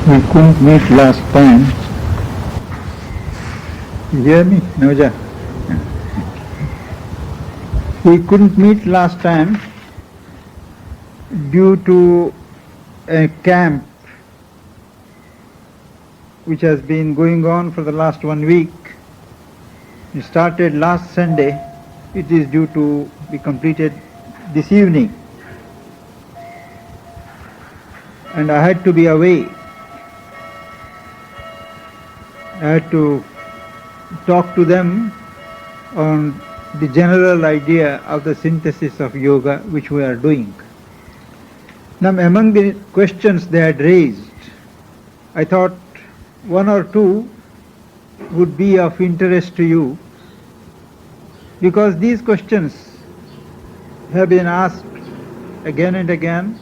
We couldn't meet last time. You hear me, Navaja? We couldn't meet last time due to a camp which has been going on for the last 1 week. It started last Sunday. It is due to be completed this evening. And I had to be away. I had to talk to them on the general idea of the synthesis of yoga which we are doing. Now, among the questions they had raised, I thought one or two would be of interest to you, because these questions have been asked again and again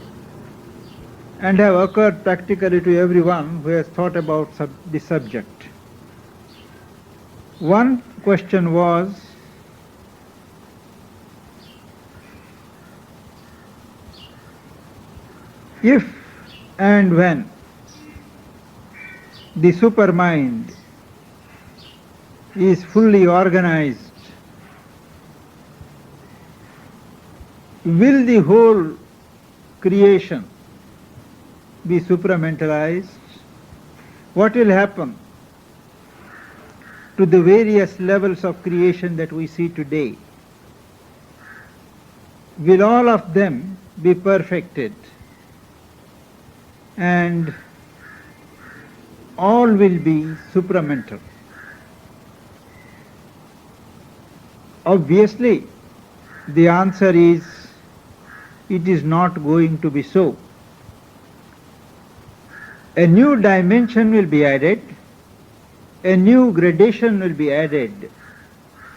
and have occurred practically to everyone who has thought about the subject. One question was, if and when the supermind is fully organized, will the whole creation be supramentalized? What will happen to the various levels of creation that we see today? Will all of them be perfected and all will be supramental? Obviously, the answer is, it is not going to be so. A new dimension will be added, a new gradation will be added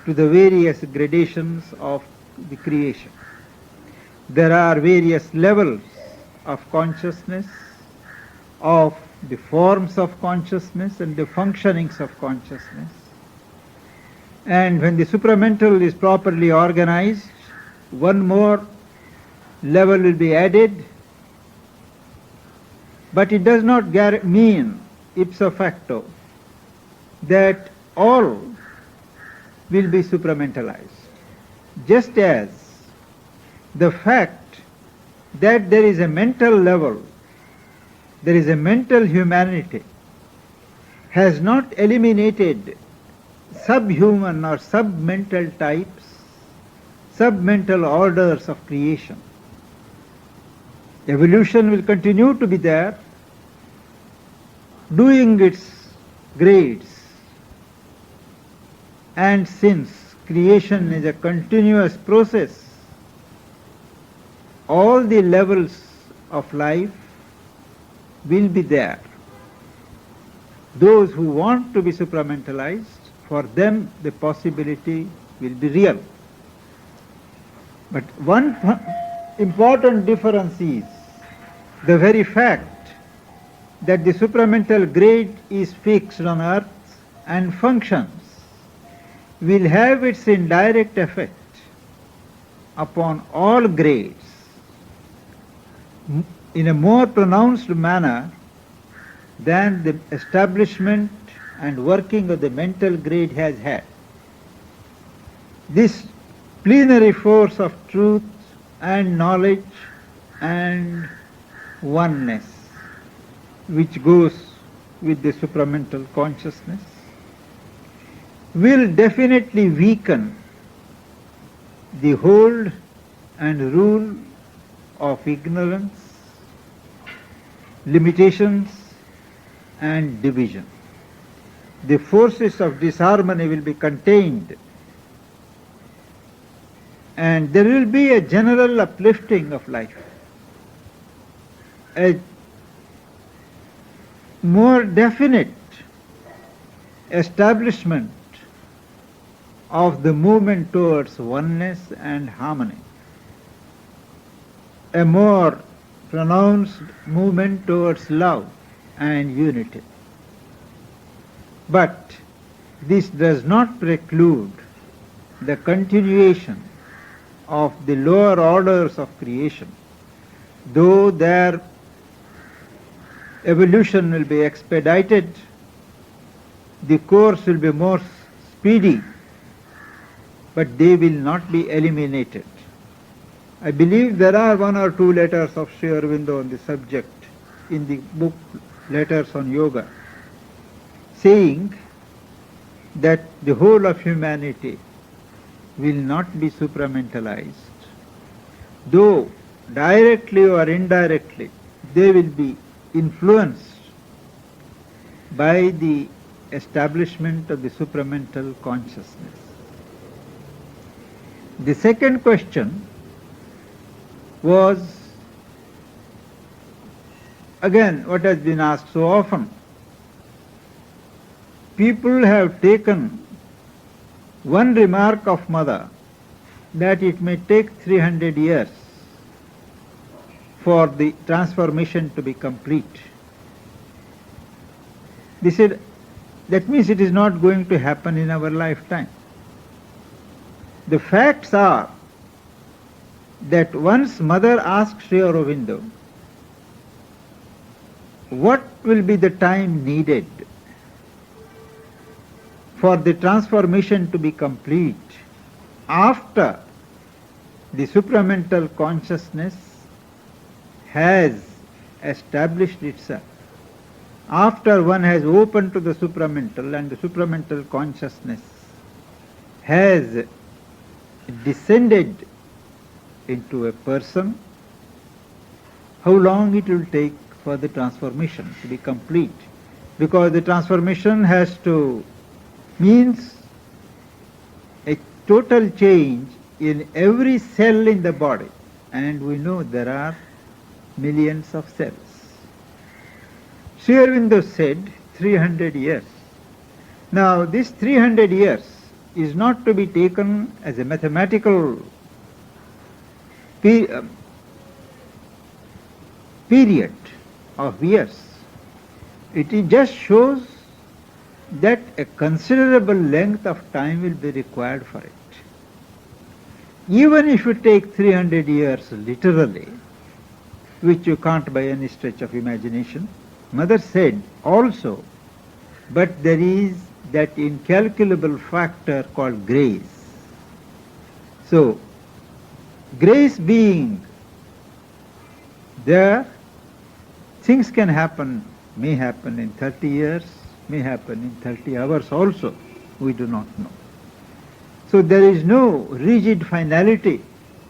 to the various gradations of the creation. There are various levels of consciousness, of the forms of consciousness and the functionings of consciousness. And when the supramental is properly organized, one more level will be added, but it does not mean ipso facto that all will be supramentalized. Just as the fact that there is a mental level, there is a mental humanity, has not eliminated subhuman or submental types, submental orders of creation. Evolution will continue to be there, doing its grades. And since creation is a continuous process, all the levels of life will be there. Those who want to be supramentalized, for them the possibility will be real. But one important difference is the very fact that the supramental grade is fixed on earth and functions will have its indirect effect upon all grades in a more pronounced manner than the establishment and working of the mental grade has had. This plenary force of truth and knowledge and oneness which goes with the supramental consciousness will definitely weaken the hold and rule of ignorance, limitations and division. The forces of disharmony will be contained, and there will be a general uplifting of life, a more definite establishment of the movement towards oneness and harmony, a more pronounced movement towards love and unity. But this does not preclude the continuation of the lower orders of creation, though their evolution will be expedited, the course will be more speedy, but they will not be eliminated. I believe there are one or two letters of Sri Aurobindo on the subject in the book Letters on Yoga, saying that the whole of humanity will not be supramentalized, though directly or indirectly they will be influenced by the establishment of the supramental consciousness. The second question was, again, what has been asked so often. People have taken one remark of Mother that it may take 300 years for the transformation to be complete. They said, that means it is not going to happen in our lifetime. The facts are that once Mother asked Sri Aurobindo, what will be the time needed for the transformation to be complete after the supramental consciousness has established itself, after one has opened to the supramental and the supramental consciousness has descended into a person, how long it will take for the transformation to be complete? Because the transformation has to means a total change in every cell in the body, and we know there are millions of cells. Sri Aurobindo said 300 years. Now this 300 years is not to be taken as a mathematical period of years. It just shows that a considerable length of time will be required for it. Even if you take 300 years literally, which you can't by any stretch of imagination, Mother said also, but there is that incalculable factor called grace. So, grace being there, things can happen, may happen in 30 years, may happen in 30 hours also, we do not know. So there is no rigid finality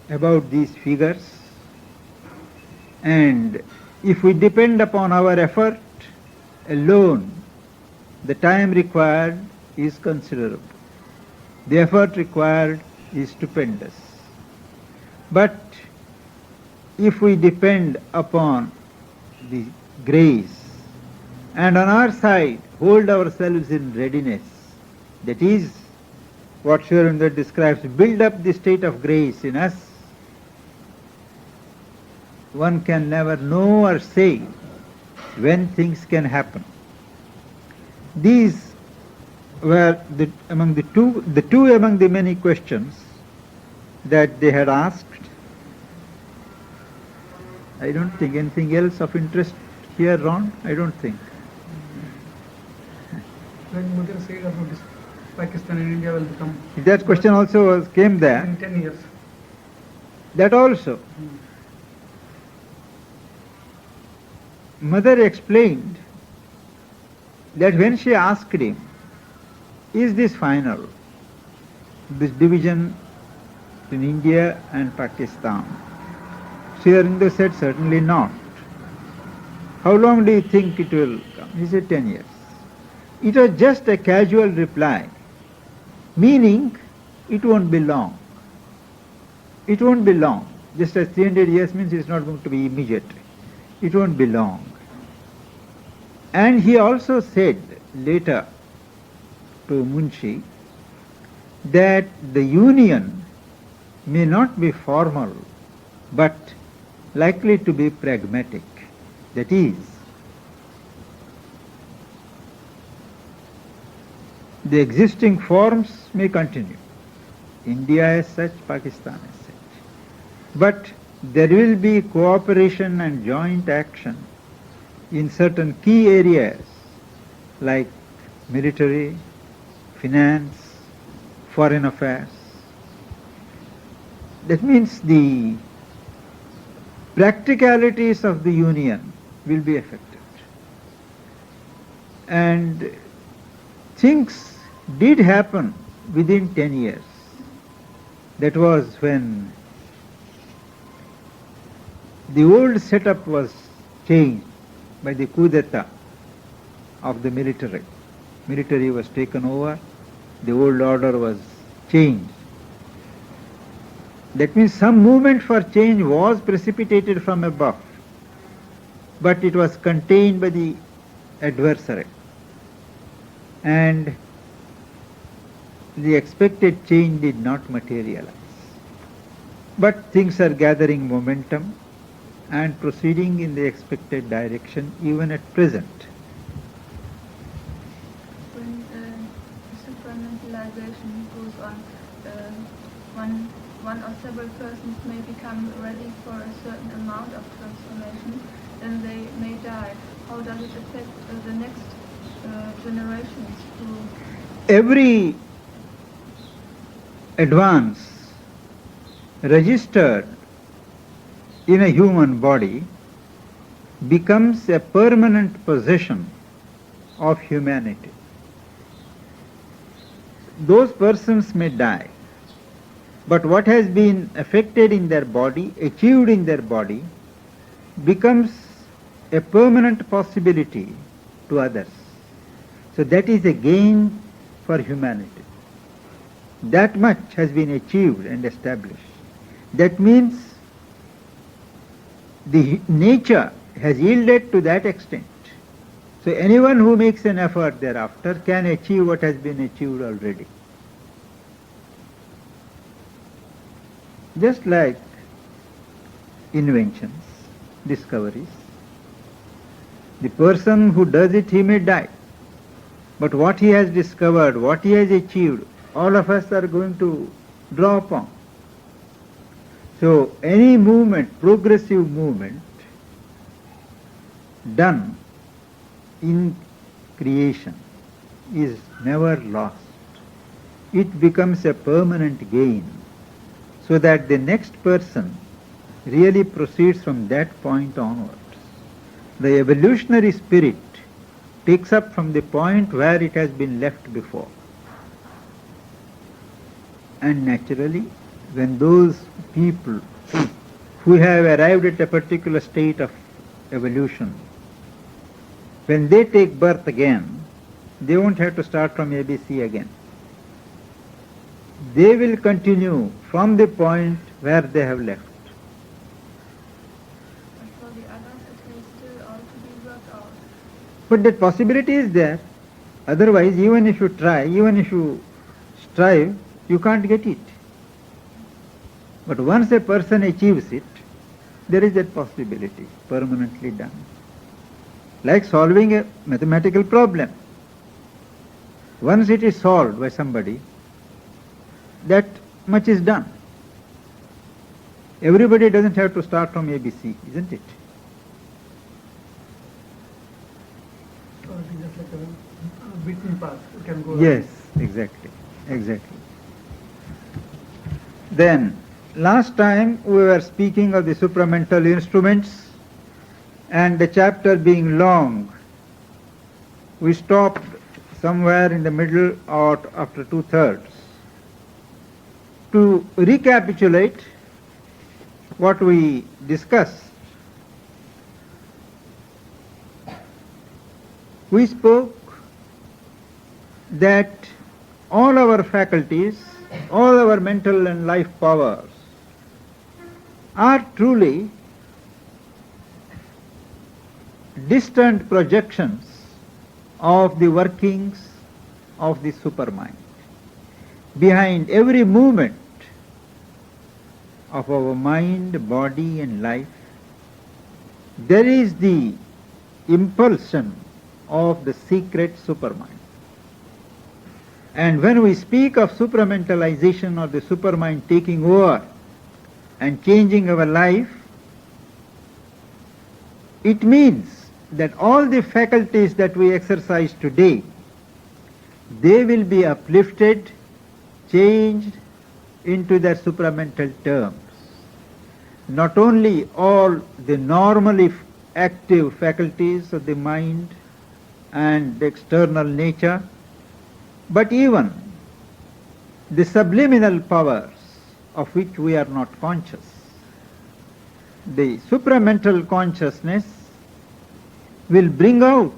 about these figures, and if we depend upon our effort alone, the time required is considerable. The effort required is stupendous. But if we depend upon the grace and on our side hold ourselves in readiness, that is what Sri Aurobindo describes, build up the state of grace in us, one can never know or say when things can happen. These were among the two among the many questions that they had asked. I don't think anything else of interest here, Ron? I don't think. When Mother said about this, Pakistan and India will become... That question also came there. In 10 years. That also. Mother explained that when she asked him, is this final, this division in India and Pakistan? Sri Aurobindo said, certainly not. How long do you think it will come? He said, 10 years. It was just a casual reply, meaning it won't be long. It won't be long. Just as 300 years means it's not going to be immediate. It won't be long. And he also said later to Munshi that the union may not be formal, but likely to be pragmatic. That is, the existing forms may continue. India as such, Pakistan as such. But there will be cooperation and joint action in certain key areas like military, finance, foreign affairs. That means the practicalities of the union will be affected. And things did happen within 10 years. That was when the old setup was changed by the coup d'etat of the military. Military was taken over, the old order was changed. That means some movement for change was precipitated from above, but it was contained by the adversary. And the expected change did not materialize. But things are gathering momentum and proceeding in the expected direction even at present. When supramentalization goes on, one or several persons may become ready for a certain amount of transformation, then they may die. How does it affect the next generations who... Every advance registered in a human body becomes a permanent possession of humanity. Those persons may die, but what has been affected in their body, achieved in their body, becomes a permanent possibility to others. So that is a gain for humanity. That much has been achieved and established. That means the nature has yielded to that extent. So anyone who makes an effort thereafter can achieve what has been achieved already. Just like inventions, discoveries. The person who does it, he may die. But what he has discovered, what he has achieved, all of us are going to draw upon. So any movement, progressive movement, done in creation is never lost. It becomes a permanent gain, so that the next person really proceeds from that point onwards. The evolutionary spirit takes up from the point where it has been left before. And naturally, when those people who have arrived at a particular state of evolution, when they take birth again, they won't have to start from ABC again. They will continue from the point where they have left. But for the others, it is still all to be worked out. But that possibility is there. Otherwise, even if you try, even if you strive, you can't get it. But once a person achieves it, there is that possibility, permanently done. Like solving a mathematical problem. Once it is solved by somebody, that much is done. Everybody doesn't have to start from ABC, isn't it? So it is just like a beaten path. You can go. Yes, exactly, exactly. Then, last time we were speaking of the supramental instruments, and the chapter being long, we stopped somewhere in the middle or after 2/3. To recapitulate what we discussed, we spoke that all our faculties, all our mental and life powers are truly distant projections of the workings of the supermind. Behind every movement of our mind, body and life, there is the impulsion of the secret supermind. And when we speak of supramentalization or the supermind taking over and changing our life, it means that all the faculties that we exercise today, they will be uplifted, changed into their supramental terms. Not only all the normally active faculties of the mind and the external nature, but even the subliminal powers of which we are not conscious. The supramental consciousness will bring out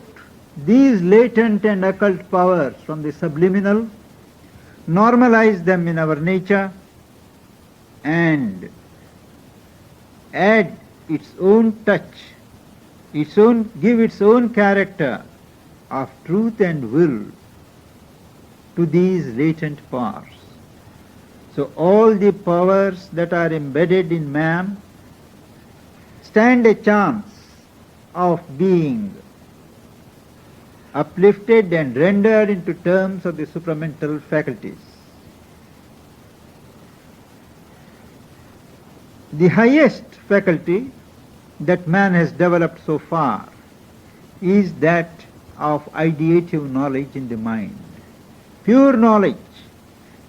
these latent and occult powers from the subliminal, normalize them in our nature, and add its own touch, give its own character of truth and will to these latent powers. So all the powers that are embedded in man stand a chance of being uplifted and rendered into terms of the supramental faculties. The highest faculty that man has developed so far is that of ideative knowledge in the mind. Pure knowledge,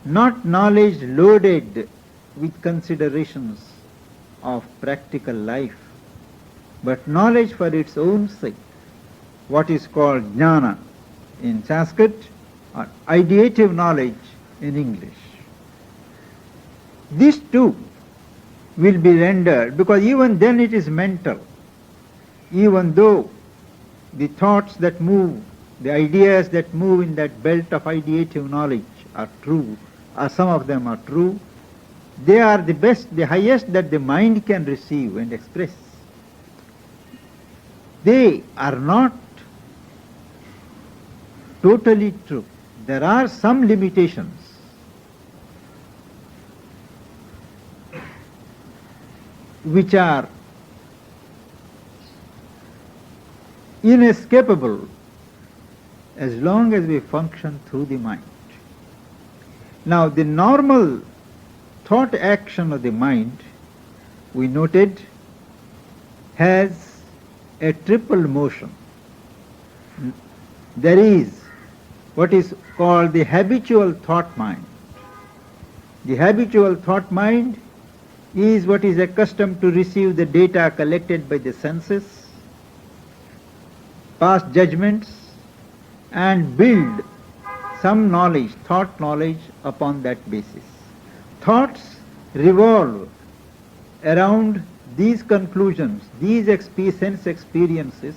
not knowledge loaded with considerations of practical life, but knowledge for its own sake, what is called jnana in Sanskrit, or ideative knowledge in English. These two will be rendered, because even then it is mental. Even though the thoughts that move, the ideas that move in that belt of ideative knowledge are true, or some of them are true, they are the best, the highest that the mind can receive and express. They are not totally true. There are some limitations. Which are inescapable as long as we function through the mind. Now, the normal thought action of the mind, we noted, has a triple motion. There is what is called the habitual thought mind. The habitual thought mind is what is accustomed to receive the data collected by the senses, pass judgments, and build some knowledge, thought knowledge upon that basis. Thoughts revolve around these conclusions, these sense experiences,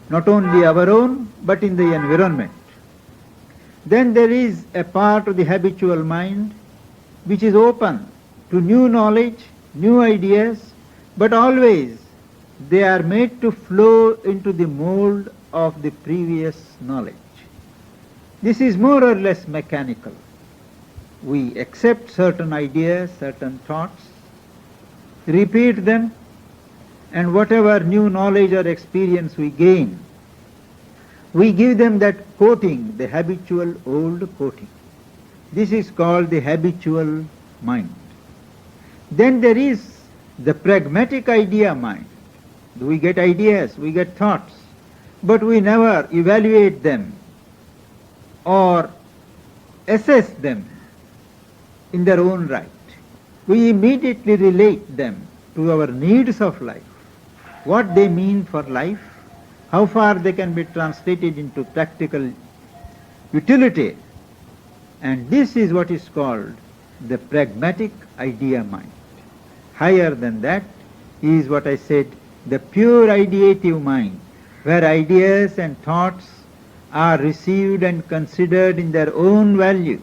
not only our own, but in the environment. Then there is a part of the habitual mind which is open to new knowledge, new ideas, but always they are made to flow into the mold of the previous knowledge. This is more or less mechanical. We accept certain ideas, certain thoughts, repeat them, and whatever new knowledge or experience we gain, we give them that coating, the habitual old coating. This is called the habitual mind. Then there is the pragmatic idea mind. We get ideas, we get thoughts, but we never evaluate them or assess them in their own right. We immediately relate them to our needs of life, what they mean for life, how far they can be translated into practical utility. And this is what is called the pragmatic idea mind. Higher than that is what I said, the pure ideative mind, where ideas and thoughts are received and considered in their own value,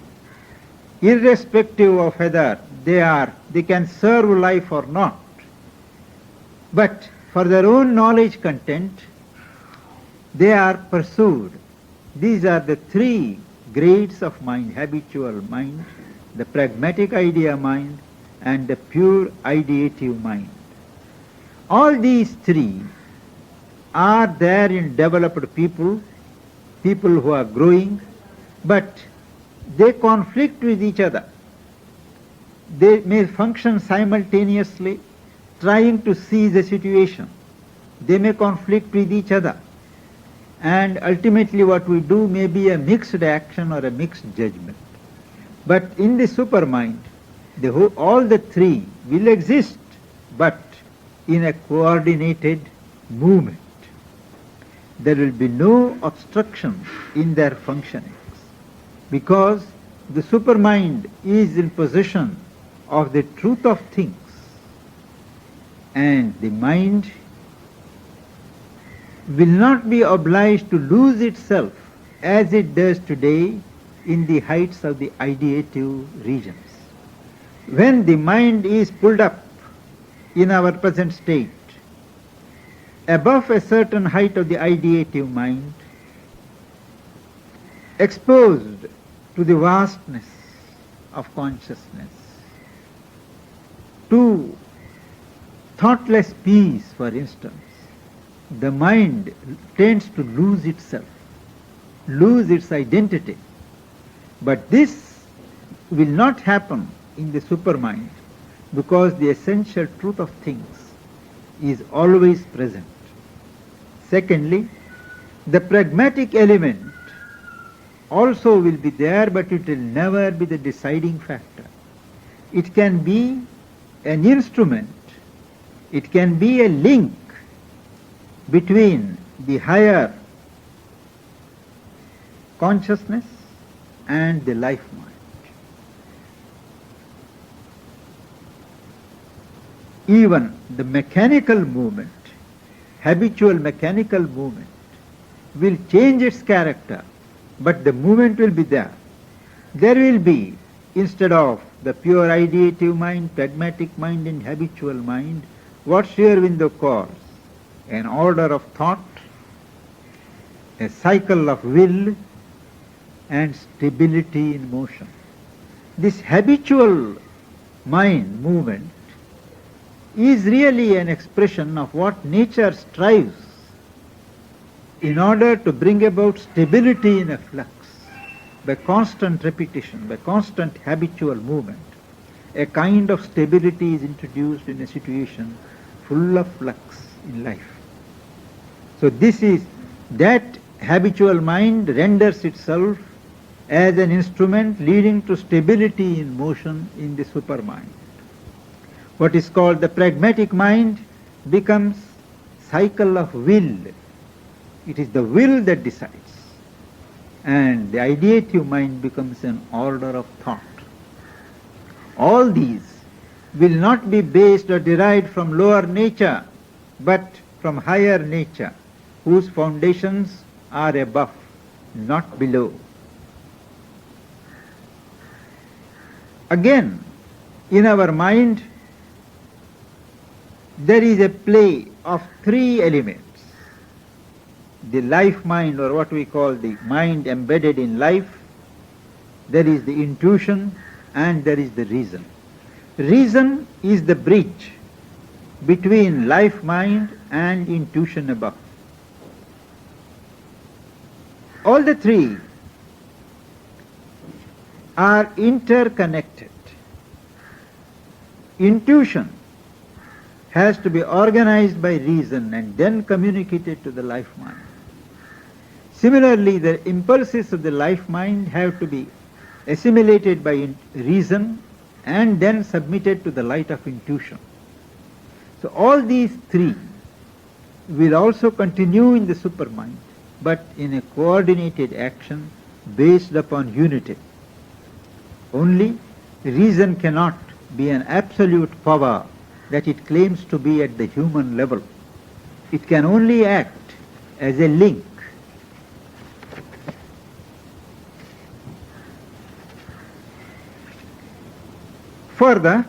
irrespective of whether they can serve life or not. But for their own knowledge content, they are pursued. These are the three grades of mind: habitual mind, the pragmatic idea mind, and the pure ideative mind. All these three are there in developed people, people who are growing, but they conflict with each other. They may function simultaneously, trying to seize a situation. They may conflict with each other. And ultimately what we do may be a mixed action or a mixed judgment. But in the supermind, all the three will exist, but in a coordinated movement. There will be no obstruction in their functionings, because the supermind is in possession of the truth of things, and the mind will not be obliged to lose itself as it does today in the heights of the ideative regions. When the mind is pulled up in our present state above a certain height of the ideative mind, exposed to the vastness of consciousness, to thoughtless peace, for instance, the mind tends to lose itself, lose its identity. But this will not happen in the supermind, because the essential truth of things is always present. Secondly, the pragmatic element also will be there, but it will never be the deciding factor. It can be an instrument, it can be a link between the higher consciousness and the life mind. Even the mechanical movement, habitual mechanical movement, will change its character, but the movement will be there. There will be, instead of the pure ideative mind, pragmatic mind and habitual mind, what Sri Aurobindo calls an order of thought, a cycle of will, and stability in motion. This habitual mind movement is really an expression of what nature strives in order to bring about stability in a flux. By constant repetition, by constant habitual movement, a kind of stability is introduced in a situation full of flux in life. So this is, that habitual mind renders itself as an instrument leading to stability in motion in the supermind. What is called the pragmatic mind becomes cycle of will. It is the will that decides. And the ideative mind becomes an order of thought. All these will not be based or derived from lower nature, but from higher nature, whose foundations are above, not below. Again, in our mind, there is a play of three elements. The life mind, or what we call the mind embedded in life, there is the intuition, and there is the reason. Reason is the bridge between life mind and intuition above. All the three are interconnected. Intuition has to be organized by reason and then communicated to the life mind. Similarly, the impulses of the life mind have to be assimilated by reason and then submitted to the light of intuition. So all these three will also continue in the supermind, but in a coordinated action based upon unity. Only reason cannot be an absolute power that it claims to be at the human level. It can only act as a link. Further,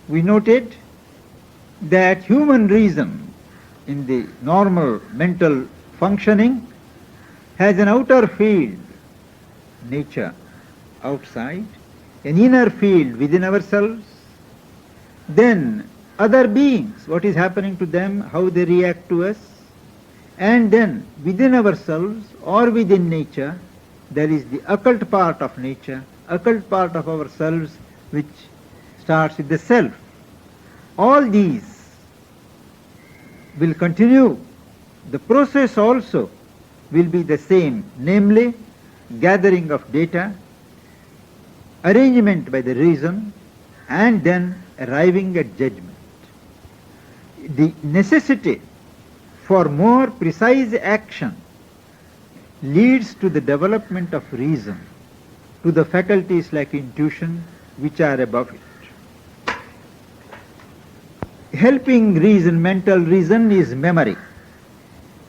we noted that human reason in the normal mental functioning has an outer field, nature, outside, an inner field within ourselves, then other beings, what is happening to them, how they react to us, and then within ourselves or within nature, there is the occult part of nature, occult part of ourselves, which starts with the self. All these will continue the process also will be the same, namely gathering of data, arrangement by the reason, and then arriving at judgment. The necessity for more precise action leads to the development of reason, to the faculties like intuition which are above it. Helping reason, mental reason, is memory.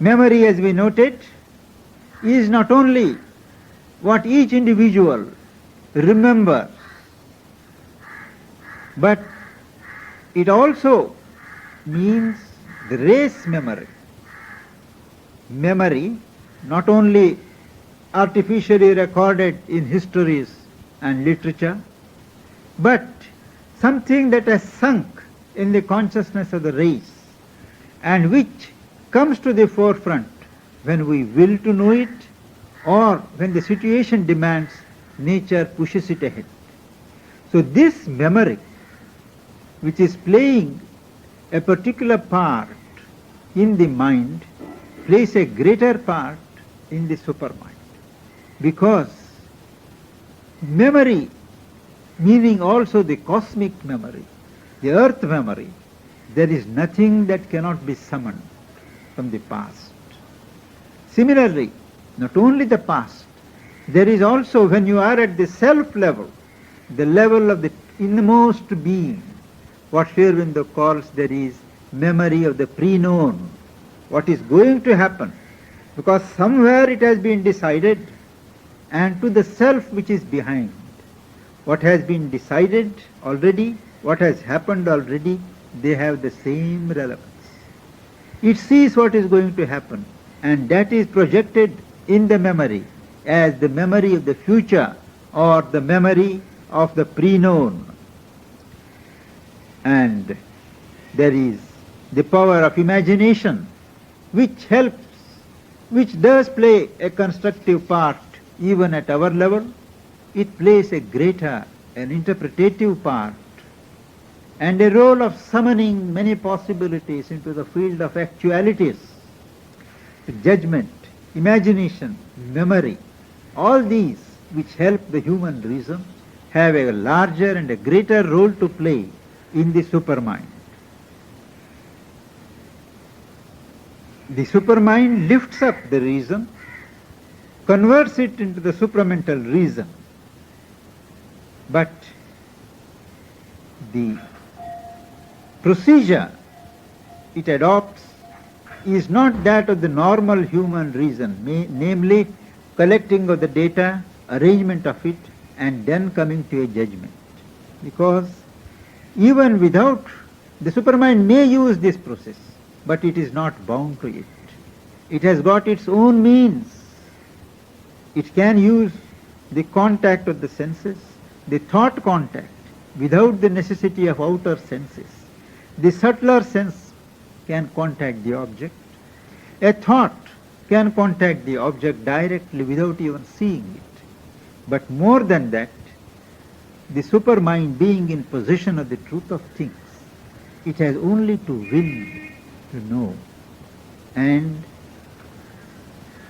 Memory, as we noted, is not only what each individual remembers, but it also means the race memory. Memory not only artificially recorded in histories and literature, but something that has sunk in the consciousness of the race and which comes to the forefront when we will to know it, or when the situation demands, nature pushes it ahead. So this memory, which is playing a particular part in the mind, plays a greater part in the supermind. Because memory, meaning also the cosmic memory, the earth memory, there is nothing that cannot be summoned from the past. Similarly, not only the past, there is also, when you are at the self level, the level of the innermost being, what Sri Aurobindo calls, there is memory of the pre-known, what is going to happen, because somewhere it has been decided, and to the self which is behind, what has been decided already, what has happened already, they have the same relevance. It sees what is going to happen, and that is projected in the memory as the memory of the future or the memory of the pre-known. And there is the power of imagination, which helps, which does play a constructive part even at our level. It plays a greater, an interpretative part, and a role of summoning many possibilities into the field of actualities. Judgment, imagination, memory, all these which help the human reason have a larger and a greater role to play in the supermind. The supermind lifts up the reason, converts it into the supramental reason, but the procedure it adopts is not that of the normal human reason, namely collecting of the data, arrangement of it, and then coming to a judgment. Because even without, the supermind may use this process, but it is not bound to it. It has got its own means. It can use the contact of the senses, the thought contact, without the necessity of outer senses. The subtler sense can contact the object. A thought can contact the object directly without even seeing it. But more than that, the supermind being in possession of the truth of things, it has only to will to know, and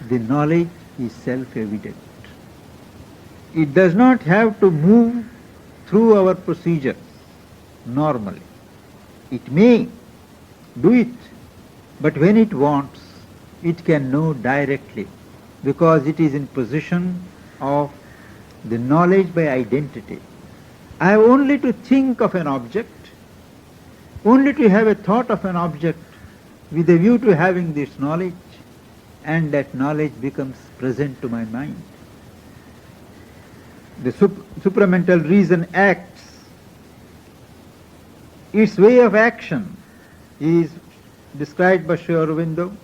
the knowledge is self-evident. It does not have to move through our procedures normally. It may do it, but when it wants, it can know directly, because it is in possession of the knowledge by identity. I have only to think of an object, only to have a thought of an object with a view to having this knowledge, and that knowledge becomes present to my mind. The supramental reason acts. Its way of action is described by Sri Aurobindo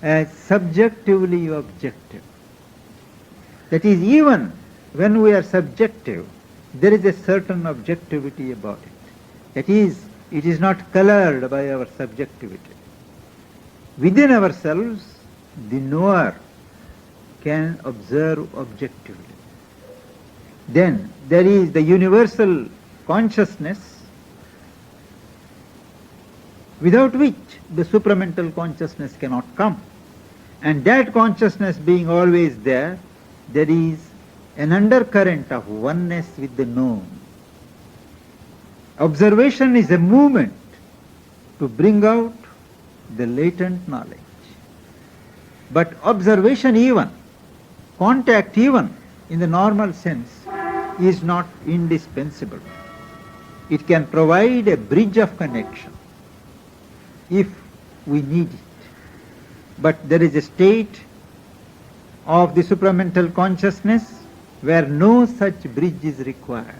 as subjectively objective. That is, even when we are subjective, there is a certain objectivity about it. That is, it is not colored by our subjectivity. Within ourselves, the knower can observe objectively. Then there is the universal consciousness, without which the supramental consciousness cannot come. And that consciousness being always there, there is an undercurrent of oneness with the known. Observation is a movement to bring out the latent knowledge. But observation even, contact even in the normal sense, is not indispensable. It can provide a bridge of connection if we need it. But there is a state of the supramental consciousness where no such bridge is required.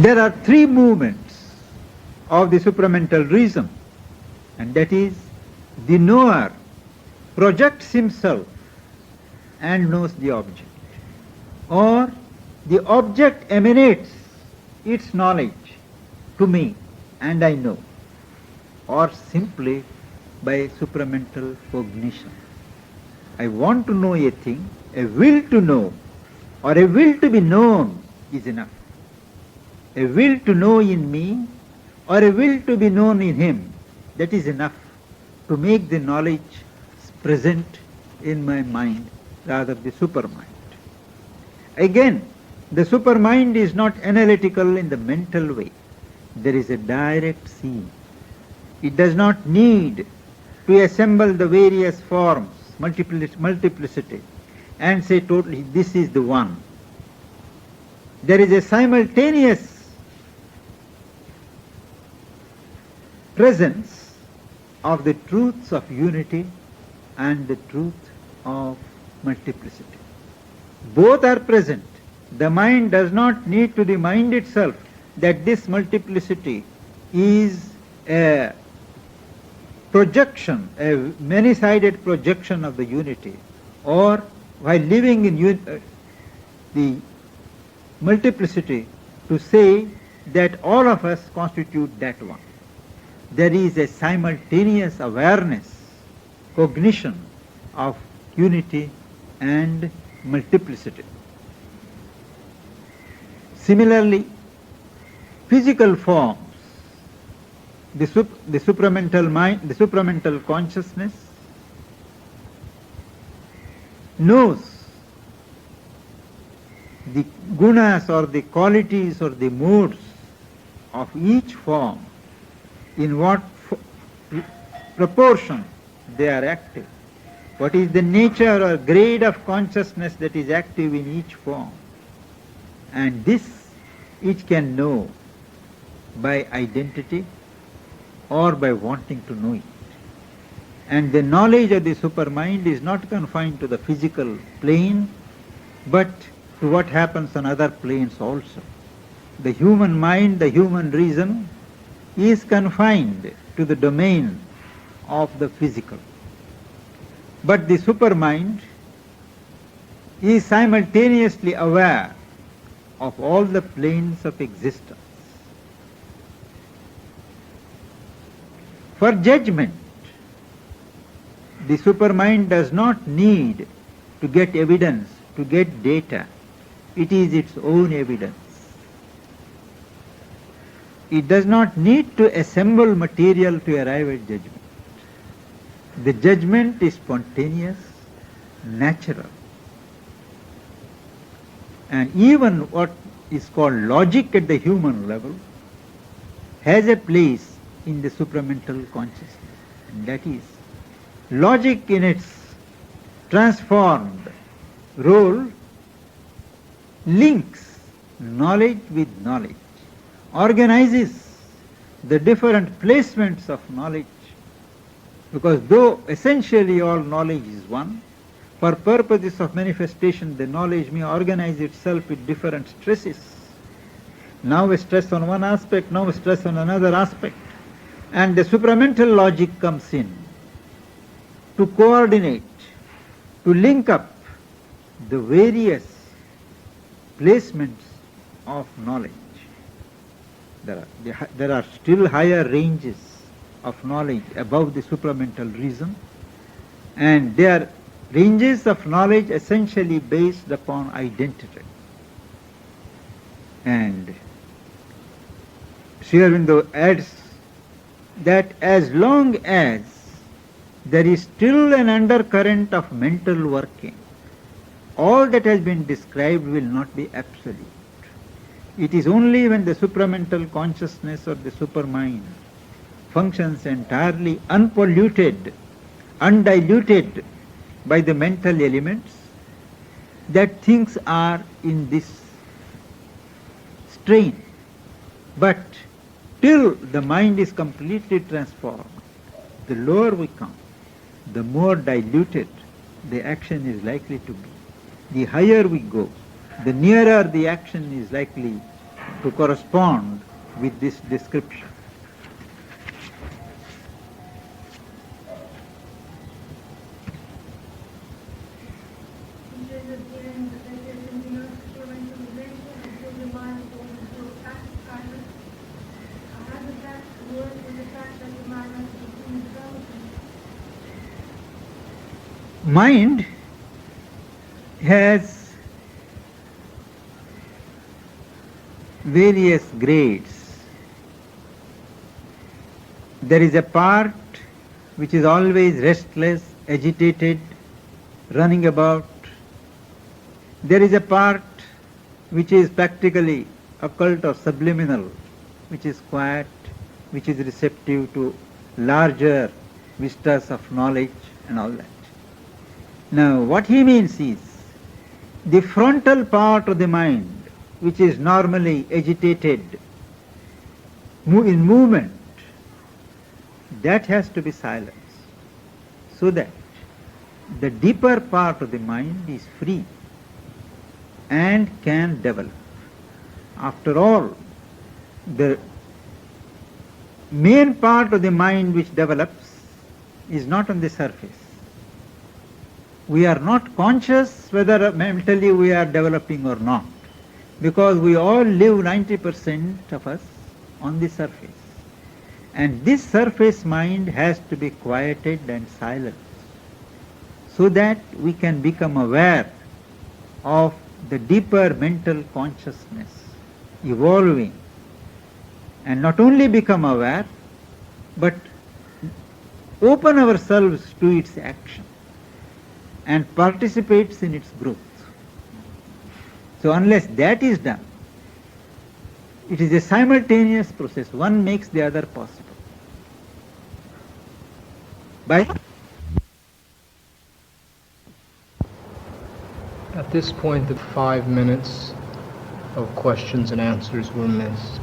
There are three movements of the supramental reason, and that is the knower projects himself and knows the object, or the object emanates its knowledge to me and I know, or simply by supramental cognition. I want to know a thing, a will to know or a will to be known is enough. A will to know in me or a will to be known in him, that is enough to make the knowledge present in my mind, rather the supermind. Again, the supermind is not analytical in the mental way. There is a direct seeing. It does not need to assemble the various forms, multiplicity, and say totally this is the one. There is a simultaneous presence of the truths of unity and the truth of multiplicity. Both are present. The mind does not need to remind itself that this multiplicity is a projection, a many-sided projection of the unity, or while living in the multiplicity to say that all of us constitute that one. There is a simultaneous awareness, cognition of unity and multiplicity. Similarly, physical forms, the supramental mind, the supramental consciousness knows the gunas or the qualities or the modes of each form, in what proportion they are active, what is the nature or grade of consciousness that is active in each form. And this each can know by identity or by wanting to know it. And the knowledge of the supermind is not confined to the physical plane, but to what happens on other planes also. The human mind, the human reason, is confined to the domain of the physical. But the supermind is simultaneously aware of all the planes of existence. For judgment, the supermind does not need to get evidence, to get data. It is its own evidence. It does not need to assemble material to arrive at judgment. The judgment is spontaneous, natural. And even what is called logic at the human level has a place in the supramental consciousness. And that is, logic in its transformed role links knowledge with knowledge, organizes the different placements of knowledge, because though essentially all knowledge is one, For purposes of manifestation, the knowledge may organize itself with different stresses. Now a stress on one aspect, now a stress on another aspect. And the supramental logic comes in to coordinate, to link up the various placements of knowledge. There are still higher ranges of knowledge above the supramental reason, and they are ranges of knowledge essentially based upon identity. And Sri Aurobindo adds that as long as there is still an undercurrent of mental working, all that has been described will not be absolute. It is only when the supramental consciousness or the supermind functions entirely unpolluted, undiluted by the mental elements, that things are in this strain. But till the mind is completely transformed, the lower we come, the more diluted the action is likely to be. The higher we go, the nearer the action is likely to correspond with this description. Mind has various grades. There is a part which is always restless, agitated, running about. There is a part which is practically occult or subliminal, which is quiet, which is receptive to larger vistas of knowledge and all that. Now, what he means is the frontal part of the mind, which is normally agitated, in movement, that has to be silenced, so that the deeper part of the mind is free and can develop. After all, the main part of the mind which develops is not on the surface. We are not conscious whether mentally we are developing or not, because we all live 90% of us on the surface. And this surface mind has to be quieted and silenced so that we can become aware of the deeper mental consciousness evolving, and not only become aware, but open ourselves to its action and participates in its growth. So unless that is done, it is a simultaneous process. One makes the other possible. At this point, the 5 minutes of questions and answers were missed.